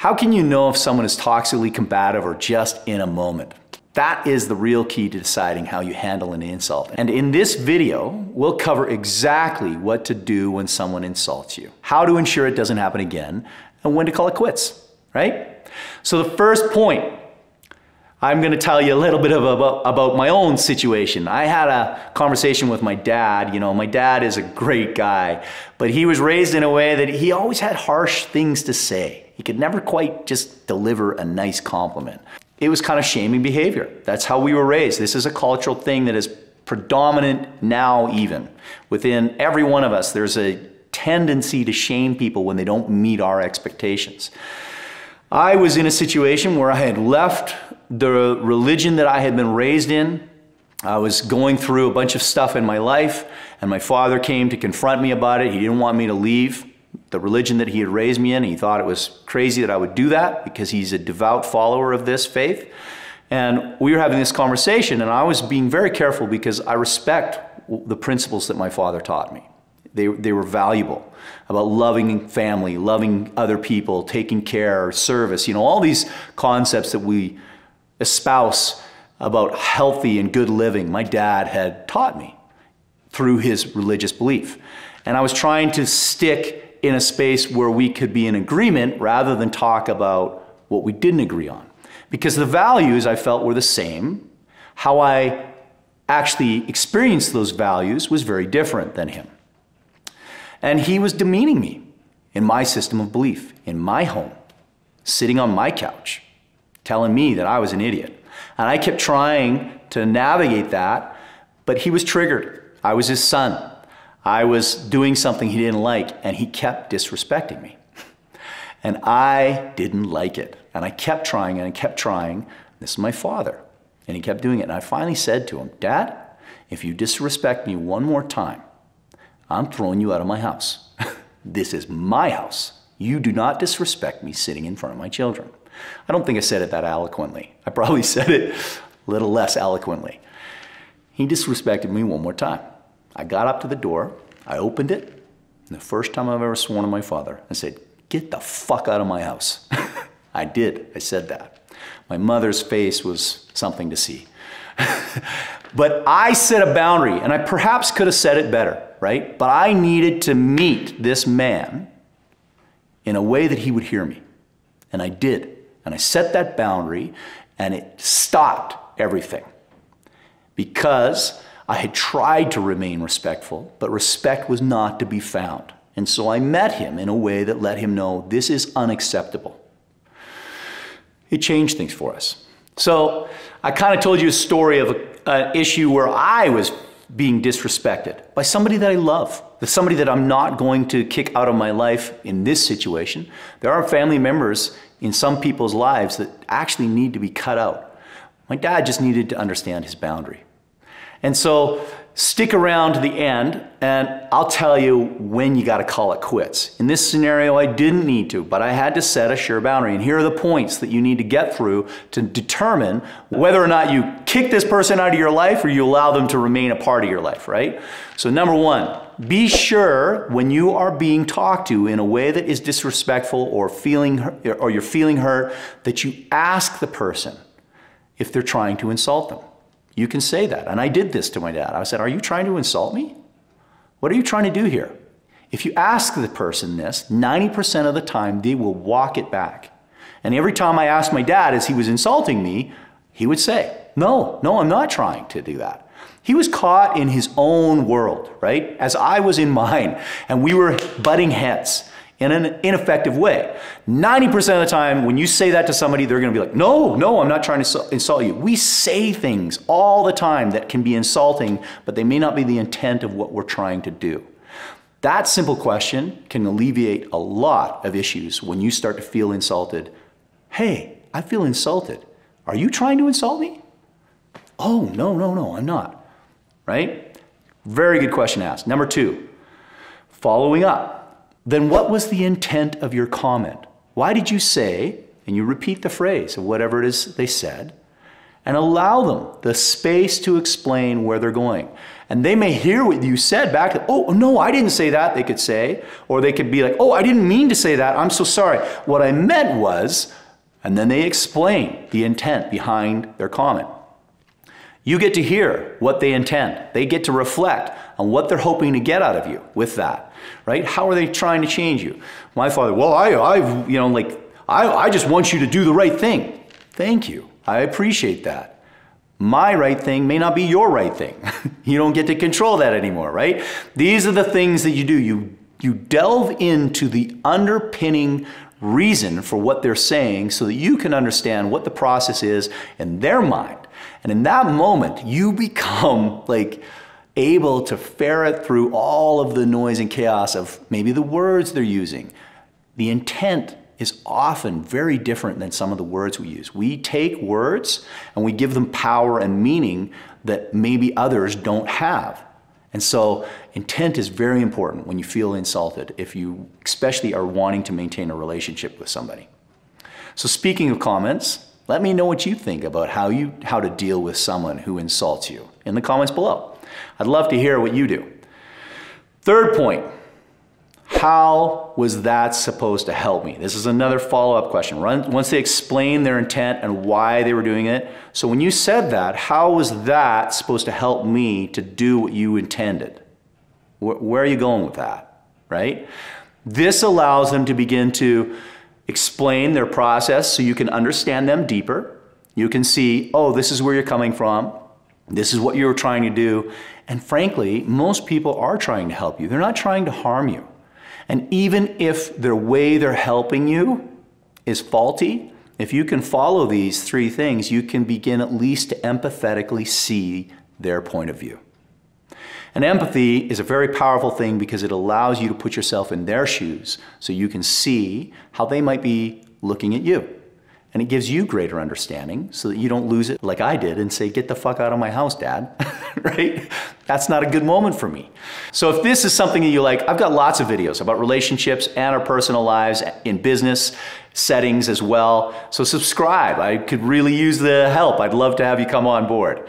How can you know if someone is toxically combative or just in a moment? That is the real key to deciding how you handle an insult. And in this video, we'll cover exactly what to do when someone insults you, how to ensure it doesn't happen again, and when to call it quits, right? So the first point, I'm going to tell you a little bit about my own situation. I had a conversation with my dad. You know, my dad is a great guy, but he was raised in a way that he always had harsh things to say. He could never quite just deliver a nice compliment. It was kind of shaming behavior. That's how we were raised. This is a cultural thing that is predominant now even. Within every one of us, there's a tendency to shame people when they don't meet our expectations. I was in a situation where I had left the religion that I had been raised in. I was going through a bunch of stuff in my life, and my father came to confront me about it. He didn't want me to leave the religion that he had raised me in. He thought it was crazy that I would do that because he's a devout follower of this faith. And we were having this conversation, and I was being very careful because I respect the principles that my father taught me. They were valuable, about loving family, loving other people, taking care, service, you know, all these concepts that we espouse about healthy and good living. My dad had taught me through his religious belief. And I was trying to stick in a space where we could be in agreement rather than talk about what we didn't agree on. Because the values I felt were the same. How I actually experienced those values was very different than him. And he was demeaning me in my system of belief, in my home, sitting on my couch, telling me that I was an idiot. And I kept trying to navigate that, but he was triggered. I was his son. I was doing something he didn't like, and he kept disrespecting me. And I didn't like it. And I kept trying, and I kept trying. This is my father. And he kept doing it. And I finally said to him, Dad, if you disrespect me one more time, I'm throwing you out of my house. This is my house. You do not disrespect me sitting in front of my children. I don't think I said it that eloquently. I probably said it a little less eloquently. He disrespected me one more time. I got up to the door, I opened it, and the first time I've ever sworn to my father, I said, get the fuck out of my house. I did, I said that. My mother's face was something to see. But I set a boundary, and I perhaps could have said it better, right? But I needed to meet this man in a way that he would hear me. And I did. And I set that boundary, and it stopped everything. Because I had tried to remain respectful, but respect was not to be found. And so I met him in a way that let him know this is unacceptable. It changed things for us. So I kind of told you a story of an issue where I was being disrespected by somebody that I love, somebody that I'm not going to kick out of my life in this situation. There are family members in some people's lives that actually need to be cut out. My dad just needed to understand his boundary. And so stick around to the end, and I'll tell you when you got to call it quits. In this scenario, I didn't need to, but I had to set a sure boundary. And here are the points that you need to get through to determine whether or not you kick this person out of your life or you allow them to remain a part of your life, right? So number one, be sure when you are being talked to in a way that is disrespectful or you're feeling hurt, that you ask the person if they're trying to insult them. You can say that. And I did this to my dad. I said, are you trying to insult me? What are you trying to do here? If you ask the person this, 90% of the time, they will walk it back. And every time I asked my dad as he was insulting me, he would say, no, I'm not trying to do that. He was caught in his own world, right? As I was in mine. And we were butting heads in an ineffective way. 90% of the time, when you say that to somebody, they're gonna be like, no, I'm not trying to insult you. We say things all the time that can be insulting, but they may not be the intent of what we're trying to do. That simple question can alleviate a lot of issues when you start to feel insulted. Hey, I feel insulted. Are you trying to insult me? Oh, no, I'm not, right? Very good question asked. Number two, following up. Then what was the intent of your comment? Why did you say, and you repeat the phrase of whatever it is they said, and allow them the space to explain where they're going. And they may hear what you said back, oh, no, I didn't say that, they could say. Or they could be like, oh, I didn't mean to say that, I'm so sorry. What I meant was, and then they explain the intent behind their comment. You get to hear what they intend. They get to reflect on what they're hoping to get out of you with that, right? How are they trying to change you? My father, well, I just want you to do the right thing. Thank you. I appreciate that. My right thing may not be your right thing. You don't get to control that anymore, right? These are the things that you do. You delve into the underpinning reason for what they're saying so that you can understand what the process is in their mind. And in that moment, you become like able to ferret through all of the noise and chaos of maybe the words they're using. The intent is often very different than some of the words we use. We take words and we give them power and meaning that maybe others don't have. And so intent is very important when you feel insulted, if you especially are wanting to maintain a relationship with somebody. So speaking of comments, let me know what you think about how to deal with someone who insults you in the comments below. I'd love to hear what you do. Third point. How was that supposed to help me? This is another follow-up question. Once they explain their intent and why they were doing it, so when you said that, how was that supposed to help me to do what you intended? Where are you going with that, right? This allows them to begin to explain their process so you can understand them deeper. You can see, oh, this is where you're coming from. This is what you're trying to do. And frankly, most people are trying to help you. They're not trying to harm you. And even if the way they're helping you is faulty, if you can follow these three things, you can begin at least to empathetically see their point of view. And empathy is a very powerful thing because it allows you to put yourself in their shoes so you can see how they might be looking at you. And it gives you greater understanding so that you don't lose it like I did and say, get the fuck out of my house, Dad, right? That's not a good moment for me. So if this is something that you like, I've got lots of videos about relationships and our personal lives in business settings as well. So subscribe. I could really use the help. I'd love to have you come on board.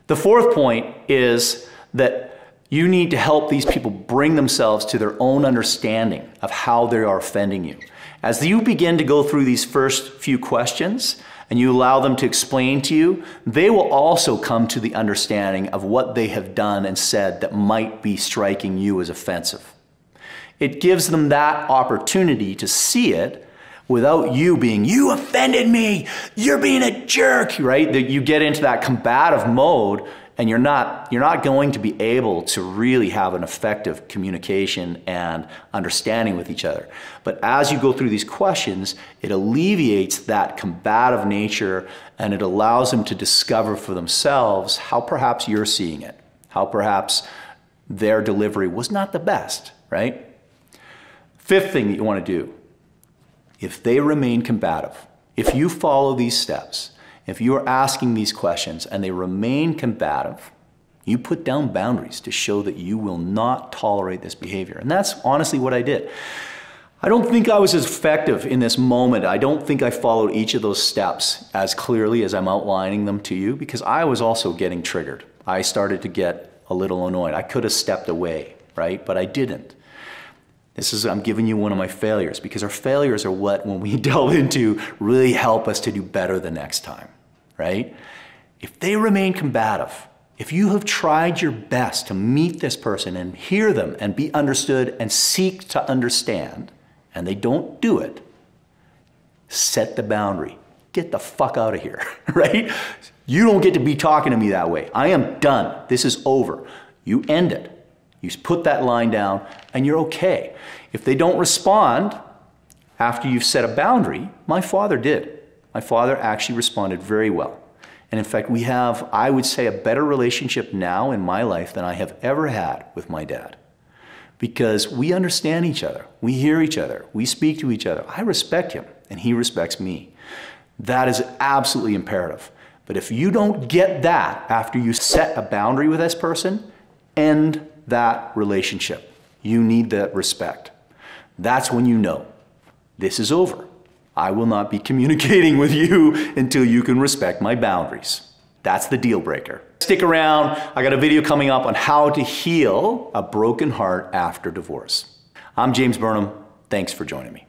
The fourth point is that you need to help these people bring themselves to their own understanding of how they are offending you. As you begin to go through these first few questions and you allow them to explain to you, they will also come to the understanding of what they have done and said that might be striking you as offensive. It gives them that opportunity to see it without you being, you offended me, you're being a jerk, right? That you get into that combative mode and you're not going to be able to really have an effective communication and understanding with each other. But as you go through these questions, it alleviates that combative nature and it allows them to discover for themselves how perhaps you're seeing it, how perhaps their delivery was not the best, right? Fifth thing that you want to do, if they remain combative, if you follow these steps, if you are asking these questions and they remain combative, you put down boundaries to show that you will not tolerate this behavior. And that's honestly what I did. I don't think I was as effective in this moment. I don't think I followed each of those steps as clearly as I'm outlining them to you because I was also getting triggered. I started to get a little annoyed. I could have stepped away, right? But I didn't. I'm giving you one of my failures because our failures are what, when we delve into, really help us to do better the next time, right? If they remain combative, if you have tried your best to meet this person and hear them and be understood and seek to understand, and they don't do it, set the boundary. Get the fuck out of here, right? You don't get to be talking to me that way. I am done. This is over. You end it. You put that line down and you're okay. If they don't respond after you've set a boundary, my father did. My father actually responded very well. And in fact, we have, I would say, a better relationship now in my life than I have ever had with my dad. Because we understand each other. We hear each other. We speak to each other. I respect him and he respects me. That is absolutely imperative. But if you don't get that after you set a boundary with this person, end that relationship. You need that respect. That's when you know this is over. I will not be communicating with you until you can respect my boundaries. That's the deal breaker. Stick around, I got a video coming up on how to heal a broken heart after divorce. I'm James Burnham, thanks for joining me.